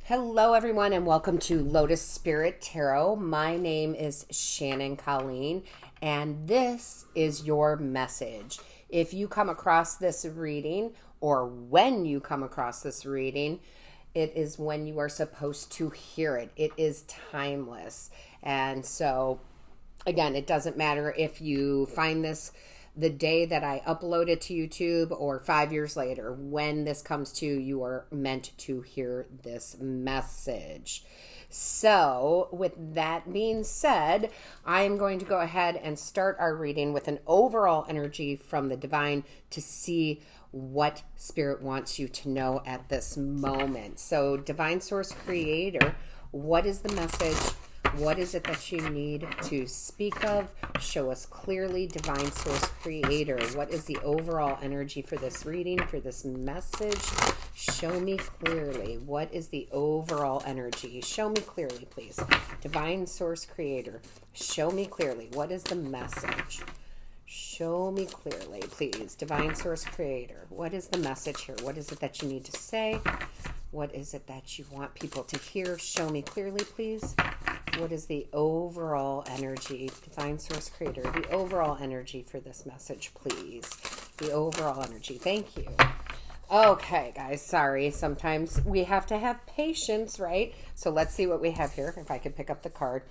Hello, everyone, and welcome to Lotus Spirit Tarot. My name is Shannon Colleen, and this is your message. If you come across this reading, or when you come across this reading, it is when you are supposed to hear it. It is timeless. And so, again, it doesn't matter if you find this the day that I upload it to YouTube or 5 years later. When this comes to you, are meant to hear this message. So with that being said, I'm going to go ahead and start our reading with an overall energy from the divine to see what Spirit wants you to know at this moment. So Divine Source Creator, what is the message? What is it that you need to speak of? Show us clearly, Divine Source Creator. What is the overall energy for this reading, for this message? Show me clearly. What is the overall energy? Show me clearly, please. Divine Source Creator, show me clearly. What is the message? Show me clearly, please. Divine Source Creator, what is the message here? What is it that you need to say? What is it that you want people to hear? Show me clearly, please. What is the overall energy? Divine Source Creator, the overall energy for this message, please. The overall energy. Thank you. Okay, guys, sorry. Sometimes we have to have patience, right? So let's see what we have here. If I could pick up the card.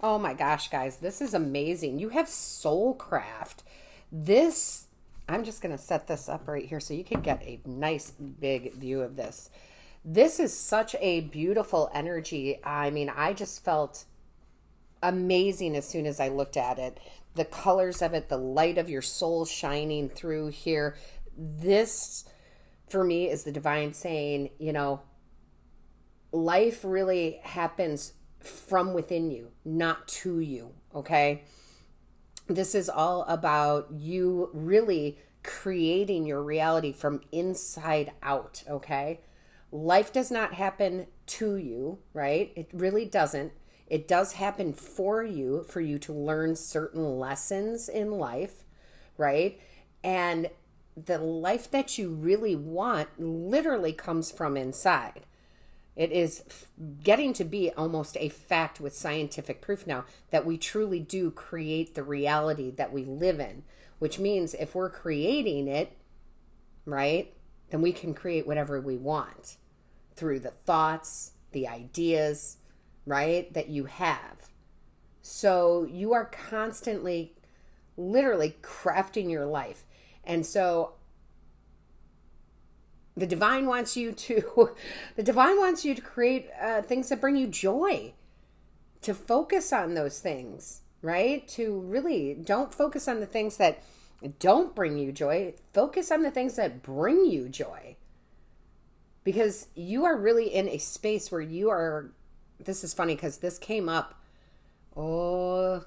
Oh my gosh, guys, this is amazing. You have Soulcraft. This, I'm just going to set this up right here so you can get a nice big view of this. This is such a beautiful energy. I mean, I just felt amazing as soon as I looked at it. The colors of it, the light of your soul shining through here. This, for me, is the divine saying, you know, life really happens from within you, not to you, okay? This is all about you really creating your reality from inside out, okay? Life does not happen to you, right? It really doesn't. It does happen for you to learn certain lessons in life, right? And the life that you really want literally comes from inside. It is getting to be almost a fact with scientific proof now that we truly do create the reality that we live in, which means if we're creating it, right, then we can create whatever we want through the thoughts, the ideas, right, that you have. So you are constantly, literally crafting your life. And so the divine wants you to create things that bring you joy, to focus on those things, right? To really don't focus on the things that don't bring you joy. Focus on the things that bring you joy. Because you are really in a space where you are, this is funny because this came up. Oh,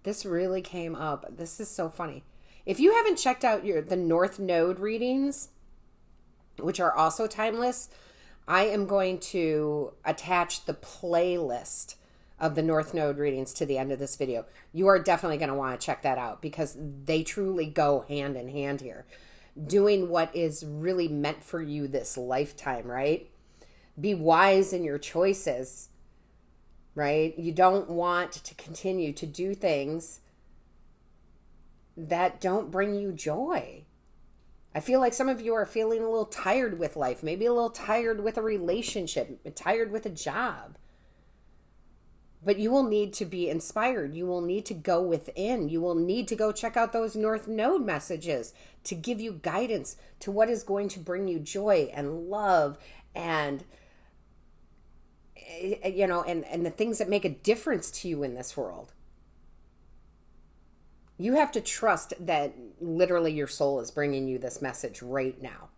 this really came up. This is so funny. If you haven't checked out the North Node readings, which are also timeless, I am going to attach the playlist of the North Node readings to the end of this video. You are definitely going to want to check that out because they truly go hand in hand here. Doing what is really meant for you this lifetime, right? Be wise in your choices, right? You don't want to continue to do things that don't bring you joy. I feel like some of you are feeling a little tired with life, maybe a little tired with a relationship, tired with a job. But you will need to be inspired. You will need to go within. You will need to go check out those North Node messages to give you guidance to what is going to bring you joy and love and, you know, and the things that make a difference to you in this world. You have to trust that literally your soul is bringing you this message right now,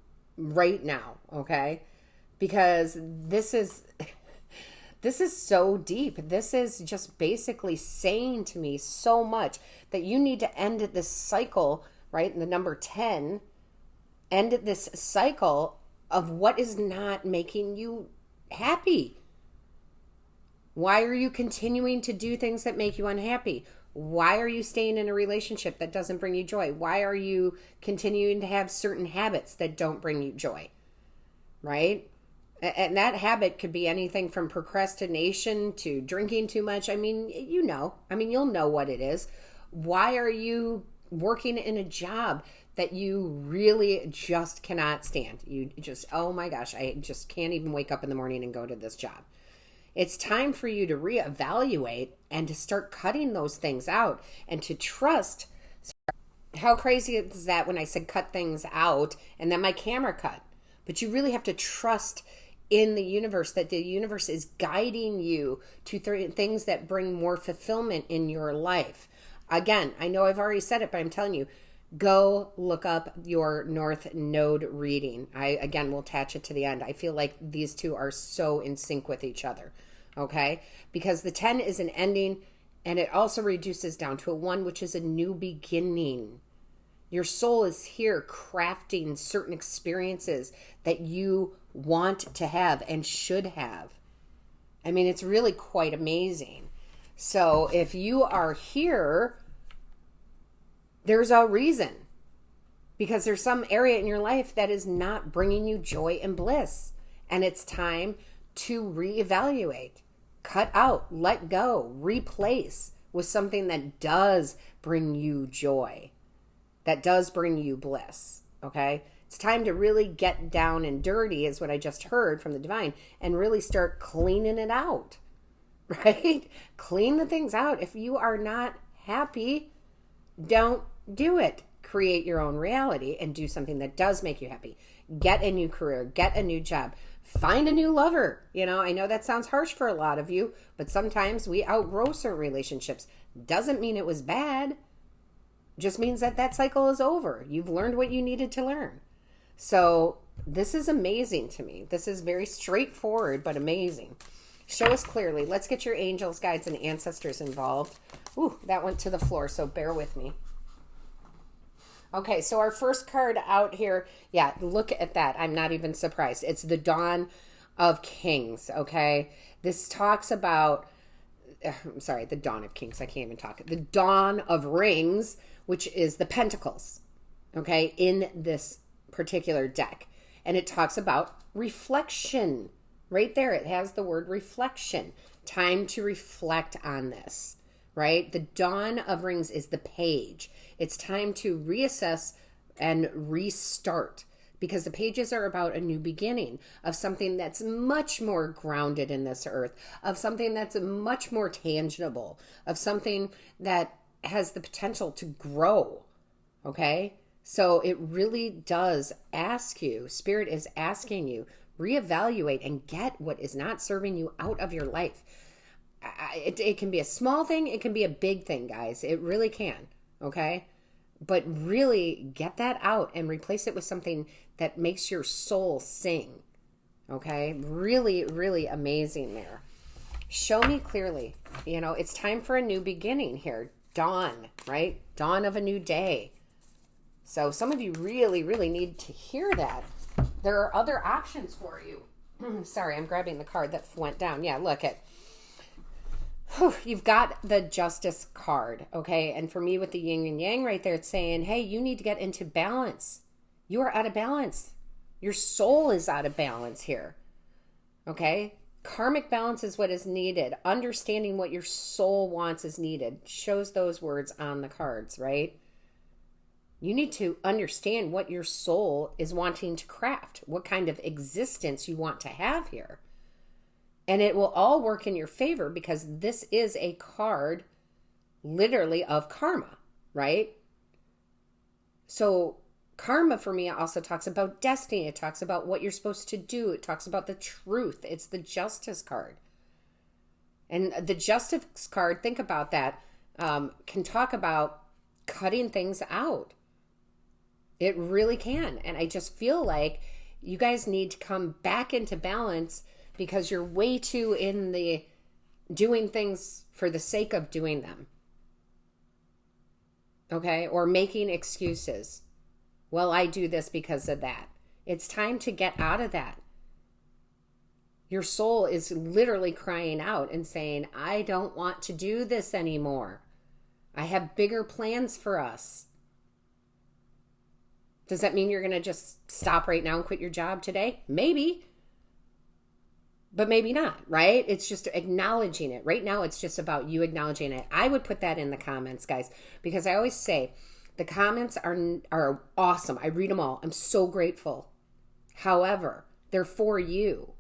okay? Because this is so deep. This is just basically saying to me so much that you need to end this cycle, right? The number 10, end this cycle of what is not making you happy. Why are you continuing to do things that make you unhappy? Why are you staying in a relationship that doesn't bring you joy? Why are you continuing to have certain habits that don't bring you joy? right? And that habit could be anything from procrastination to drinking too much. I mean, you'll know what it is. Why are you working in a job that you really just cannot stand? You just, oh my gosh, I just can't even wake up in the morning and go to this job. It's time for you to reevaluate and to start cutting those things out and to trust. How crazy is that when I said cut things out and then my camera cut? But you really have to trust in the universe, that the universe is guiding you to things that bring more fulfillment in your life. Again, I know I've already said it, but I'm telling you, go look up your North Node reading. I, again, will attach it to the end. I feel like these two are so in sync with each other, okay? Because the 10 is an ending, and it also reduces down to a 1, which is a new beginning. Your soul is here crafting certain experiences that you want to have and should have. I mean, it's really quite amazing. So if you are here, there's a reason. Because there's some area in your life that is not bringing you joy and bliss. And it's time to reevaluate, cut out, let go, replace with something that does bring you joy, that does bring you bliss, okay? It's time to really get down and dirty, is what I just heard from the divine, and really start cleaning it out, right? Clean the things out. If you are not happy, don't do it. Create your own reality and do something that does make you happy. Get a new career, get a new job, find a new lover. I know that sounds harsh for a lot of you, but sometimes we outgrow certain relationships. Doesn't mean it was bad. Just means that that cycle is over. You've learned what you needed to learn. So this is amazing to me. This is very straightforward, but amazing. Show us clearly. Let's get your angels, guides, and ancestors involved. Ooh, that went to the floor, so bear with me. Okay, so our first card out here, yeah, look at that. I'm not even surprised. It's the Dawn of Kings, okay? This talks about, the Dawn of Kings. I can't even talk. The Dawn of Rings, which is the Pentacles, okay, in this particular deck. And it talks about reflection. Right there, it has the word reflection. Time to reflect on this, right? The Dawn of Rings is the page. It's time to reassess and restart, because the pages are about a new beginning of something that's much more grounded in this earth, of something that's much more tangible, of something that has the potential to grow, okay? So it really does ask you, Spirit is asking you, reevaluate and get what is not serving you out of your life. It can be a small thing, it can be a big thing, guys. It really can, okay? But really get that out and replace it with something that makes your soul sing, okay? Really, really amazing there. Show me clearly. It's time for a new beginning here. Dawn, right? Dawn of a new day. So some of you really, really need to hear that. There are other options for you. Sorry, I'm grabbing the card that went down. Yeah, look at. You've got the Justice card, okay? And for me with the yin and yang right there, it's saying, hey, you need to get into balance. You are out of balance. Your soul is out of balance here, okay? Karmic balance is what is needed. Understanding what your soul wants is needed. Shows those words on the cards, right? You need to understand what your soul is wanting to craft, what kind of existence you want to have here. And it will all work in your favor, because this is a card literally of karma, right? So karma for me also talks about destiny. It talks about what you're supposed to do. It talks about the truth. It's the Justice card. And the Justice card, think about that, can talk about cutting things out. It really can. And I just feel like you guys need to come back into balance, because you're way too in the doing things for the sake of doing them. Okay? Or making excuses. Well, I do this because of that. It's time to get out of that. Your soul is literally crying out and saying, I don't want to do this anymore. I have bigger plans for us. Does that mean you're going to just stop right now and quit your job today? Maybe. But maybe not, right? It's just acknowledging it. Right now, it's just about you acknowledging it. I would put that in the comments, guys, because I always say the comments are awesome. I read them all. I'm so grateful. However, they're for you,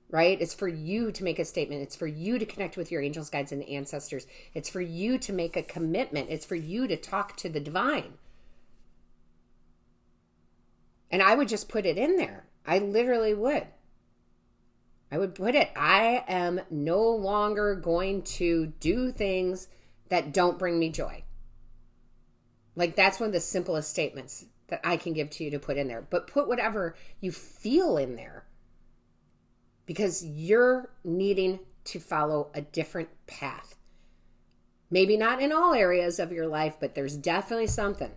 right? It's for you to make a statement. It's for you to connect with your angels, guides, and ancestors. It's for you to make a commitment. It's for you to talk to the divine. And I would just put it in there. I literally would. I would put it, I am no longer going to do things that don't bring me joy. Like, that's one of the simplest statements that I can give to you to put in there. But put whatever you feel in there, because you're needing to follow a different path. Maybe not in all areas of your life, but there's definitely something.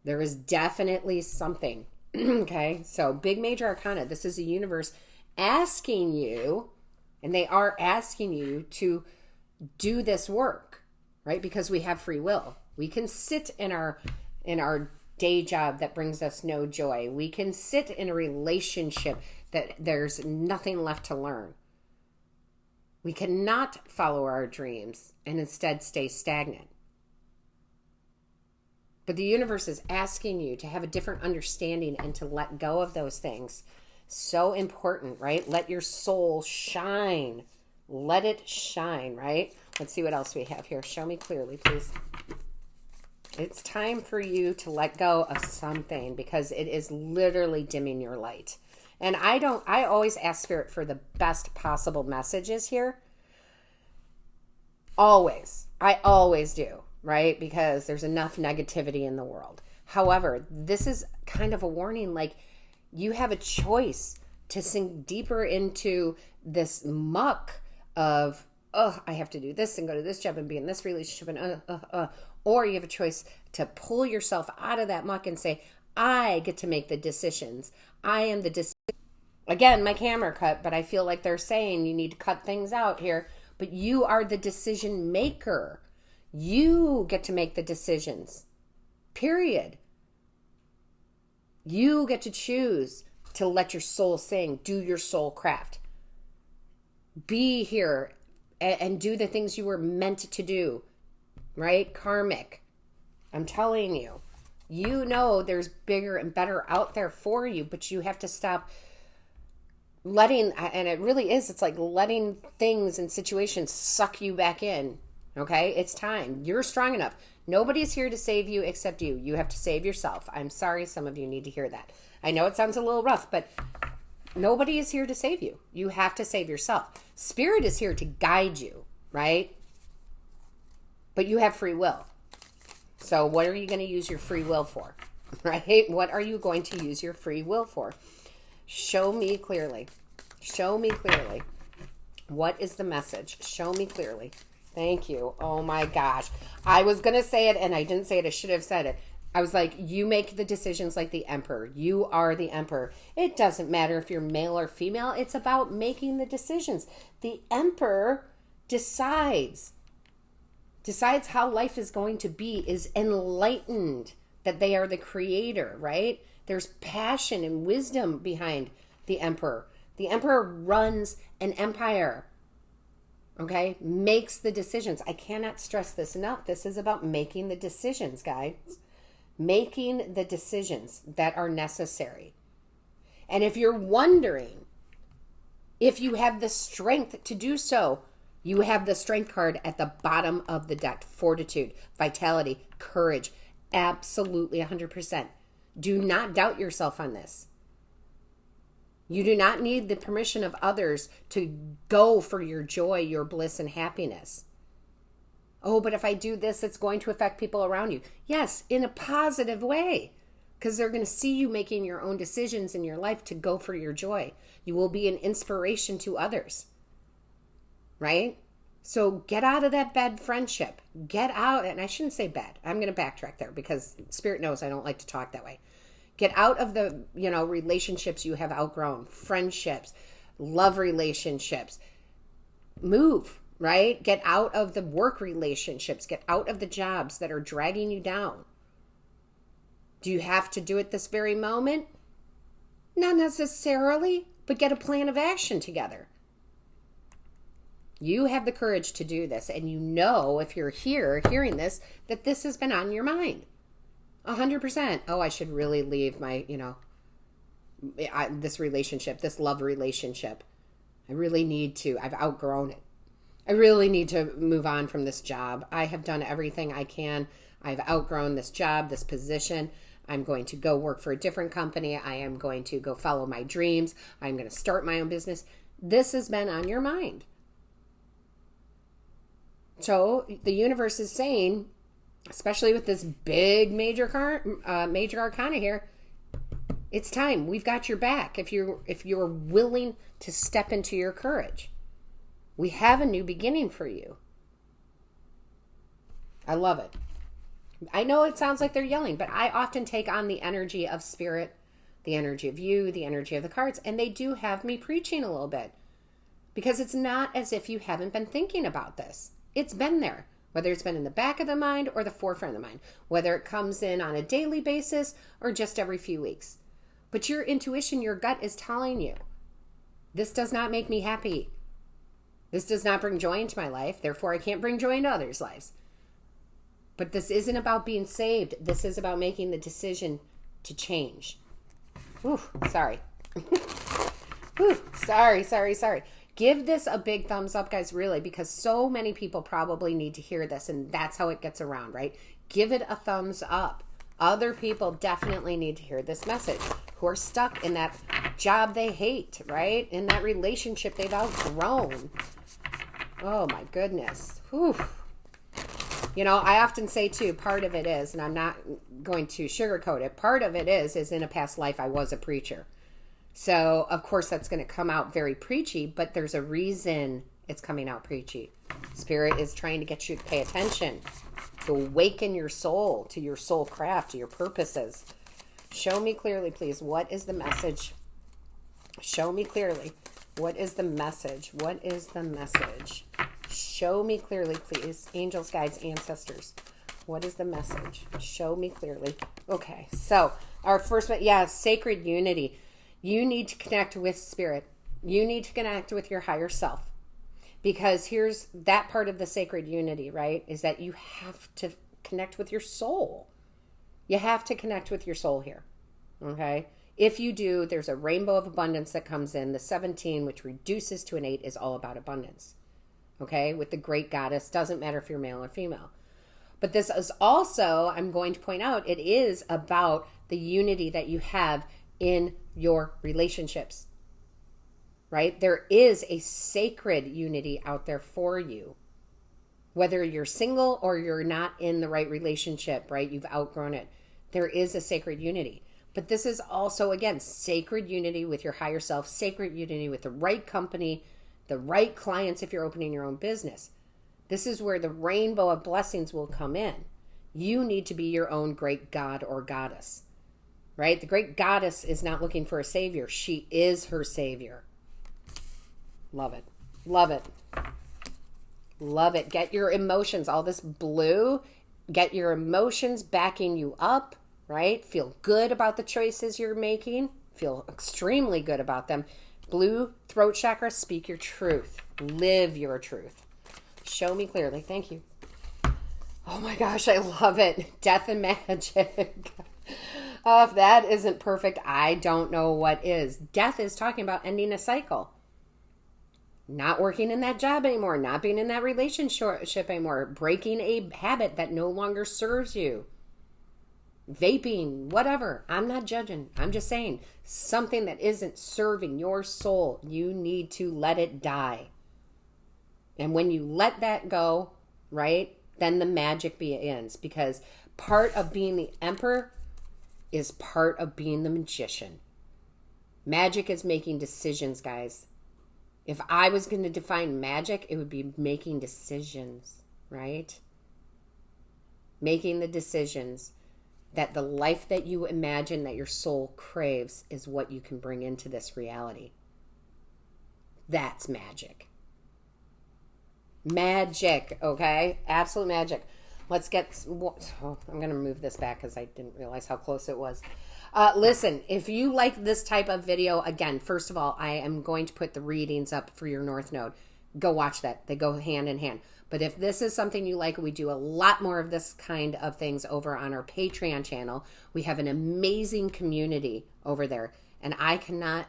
There is definitely something. Okay, so big major arcana. This is the universe asking you, and they are asking you to do this work, right? Because we have free will. We can sit in our day job that brings us no joy. We can sit in a relationship that there's nothing left to learn. We cannot follow our dreams and instead stay stagnant. But the universe is asking you to have a different understanding and to let go of those things. So important, right? Let your soul shine. Let it shine, right? Let's see what else we have here. Show me clearly, please. It's time for you to let go of something because it is literally dimming your light. And I always ask Spirit for the best possible messages here. Always. I always do, right? Because there's enough negativity in the world. However, this is kind of a warning, like, you have a choice to sink deeper into this muck of, I have to do this and go to this job and be in this relationship and or you have a choice to pull yourself out of that muck and say, I get to make the decisions. I am the decision. Again, my camera cut, but I feel like they're saying you need to cut things out here, but you are the decision maker. You get to make the decisions. Period. You get to choose to let your soul sing, do your soul craft. Be here and do the things you were meant to do, right? Karmic. I'm telling you, you know there's bigger and better out there for you, but you have to stop letting, and it really is, it's like letting things and situations suck you back in, okay? It's time. You're strong enough. Nobody's here to save you except you. You have to save yourself. I'm sorry some of you need to hear that. I know it sounds a little rough, but nobody is here to save you. You have to save yourself. Spirit is here to guide you, right? But you have free will. So what are you going to use your free will for, right? What are you going to use your free will for? Show me clearly. Show me clearly. What is the message? Show me clearly. Thank you. Oh my gosh. I was going to say it and I didn't say it. I should have said it. I was like, you make the decisions like the emperor. You are the emperor. It doesn't matter if you're male or female. It's about making the decisions. The emperor decides how life is going to be, is enlightened that they are the creator, right? There's passion and wisdom behind the emperor. The emperor runs an empire. Okay, makes the decisions. I cannot stress this enough. This is about making the decisions, guys. Making the decisions that are necessary. And if you're wondering if you have the strength to do so, you have the strength card at the bottom of the deck. Fortitude, vitality, courage. Absolutely 100%. Do not doubt yourself on this. You do not need the permission of others to go for your joy, your bliss, and happiness. Oh, but if I do this, it's going to affect people around you. Yes, in a positive way, because they're going to see you making your own decisions in your life to go for your joy. You will be an inspiration to others, right? So get out of that bad friendship. Get out, and I shouldn't say bad. I'm going to backtrack there because Spirit knows I don't like to talk that way. Get out of the, relationships you have outgrown, friendships, love relationships. Move, right? Get out of the work relationships. Get out of the jobs that are dragging you down. Do you have to do it this very moment? Not necessarily, but get a plan of action together. You have the courage to do this, and you know, if you're here hearing this, that this has been on your mind. 100%. Oh, I should really leave my, this relationship, this love relationship. I really need to. I've outgrown it. I really need to move on from this job. I have done everything I can. I've outgrown this job, this position. I'm going to go work for a different company. I am going to go follow my dreams. I'm going to start my own business. This has been on your mind. So the universe is saying, especially with this big major arcana here, it's time. We've got your back. If you're willing to step into your courage, we have a new beginning for you. I love it. I know it sounds like they're yelling, but I often take on the energy of spirit, the energy of you, the energy of the cards, and they do have me preaching a little bit, because it's not as if you haven't been thinking about this. It's been there, whether it's been in the back of the mind or the forefront of the mind, whether it comes in on a daily basis or just every few weeks. But your intuition, your gut is telling you, this does not make me happy. This does not bring joy into my life. Therefore, I can't bring joy into others' lives. But this isn't about being saved. This is about making the decision to change. Ooh, sorry. Ooh, sorry. Give this a big thumbs up, guys, really, because so many people probably need to hear this, and that's how it gets around, right? Give it a thumbs up. Other people definitely need to hear this message, who are stuck in that job they hate, right? In that relationship they've outgrown. Oh, my goodness. Whew. I often say, too, part of it is, and I'm not going to sugarcoat it, part of it is in a past life I was a preacher. So, of course, that's going to come out very preachy, but there's a reason it's coming out preachy. Spirit is trying to get you to pay attention, to awaken your soul to your soul craft, to your purposes. Show me clearly, please. What is the message? Show me clearly. What is the message? What is the message? Show me clearly, please. Angels, guides, ancestors. What is the message? Show me clearly. Okay, so our first one, sacred unity. You need to connect with spirit. You need to connect with your higher self. Because here's that part of the sacred unity, right? Is that you have to connect with your soul. You have to connect with your soul here. Okay? If you do, there's a rainbow of abundance that comes in. The 17, which reduces to an 8, is all about abundance. Okay? With the great goddess. Doesn't matter if you're male or female. But this is also, I'm going to point out, it is about the unity that you have in your relationships, right? There is a sacred unity out there for you, whether you're single or you're not in the right relationship, right? You've outgrown it. There is a sacred unity. But this is also, again, sacred unity with your higher self, sacred unity with the right company, the right clients if you're opening your own business. This is where the rainbow of blessings will come in. You need to be your own great god or goddess. Right? The great goddess is not looking for a savior. She is her savior. Love it. Love it. Love it. Get your emotions, all this blue, get your emotions backing you up, right? Feel good about the choices you're making. Feel extremely good about them. Blue throat chakra, speak your truth. Live your truth. Show me clearly. Thank you. Oh my gosh, I love it. Death and magic. Oh, if that isn't perfect, I don't know what is. Death is talking about ending a cycle. Not working in that job anymore. Not being in that relationship anymore. Breaking a habit that no longer serves you. Vaping, whatever. I'm not judging. I'm just saying something that isn't serving your soul, you need to let it die. And when you let that go, right, then the magic begins. Because part of being the emperor is part of being the magician. Magic is making decisions, guys. If I was going to define magic, it would be making decisions, right? Making the decisions that the life that you imagine that your soul craves is what you can bring into this reality. That's magic. Magic, okay? Absolute magic. Let's get, oh, I'm going to move this back because I didn't realize how close it was. Listen, if you like this type of video, again, first of all, I am going to put the readings up for your North Node. Go watch that. They go hand in hand. But if this is something you like, we do a lot more of this kind of things over on our Patreon channel. We have an amazing community over there, and I cannot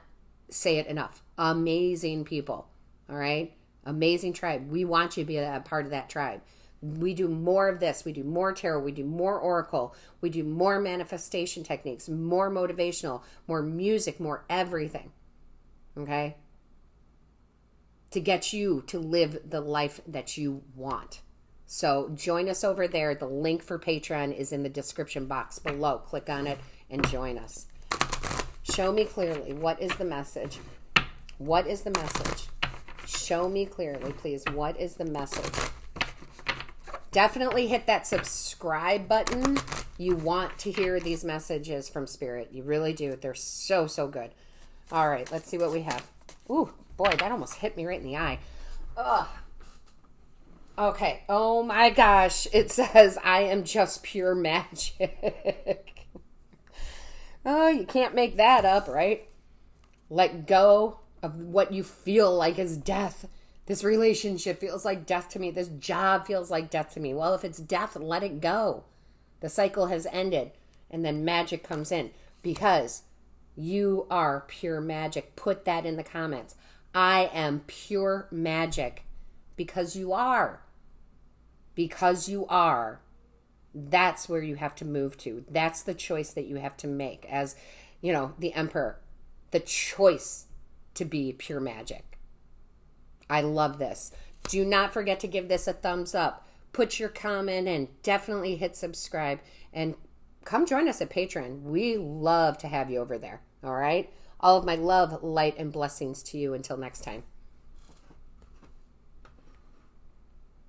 say it enough. Amazing people, all right? Amazing tribe. We want you to be a part of that tribe. We do more of this. We do more tarot. We do more oracle. We do more manifestation techniques, more motivational, more music, more everything, okay? To get you to live the life that you want. So join us over there. The link for Patreon is in the description box below. Click on it and join us. Show me clearly. What is the message? What is the message? Show me clearly, please. What is the message? Definitely hit that subscribe button. You want to hear these messages from Spirit. You really do. They're so, so good. All right, let's see what we have. Ooh, boy, that almost hit me right in the eye. Ugh. Okay. Oh my gosh. It says, I am just pure magic. Oh, you can't make that up, right? Let go of what you feel like is death. This relationship feels like death to me. This job feels like death to me. Well, if it's death, let it go. The cycle has ended. And then magic comes in. Because you are pure magic. Put that in the comments. I am pure magic. Because you are. Because you are. That's where you have to move to. That's the choice that you have to make. As, the Emperor. The choice to be pure magic. I love this. Do not forget to give this a thumbs up. Put your comment in. Definitely hit subscribe. And come join us at Patreon. We love to have you over there. All right? All of my love, light, and blessings to you. Until next time.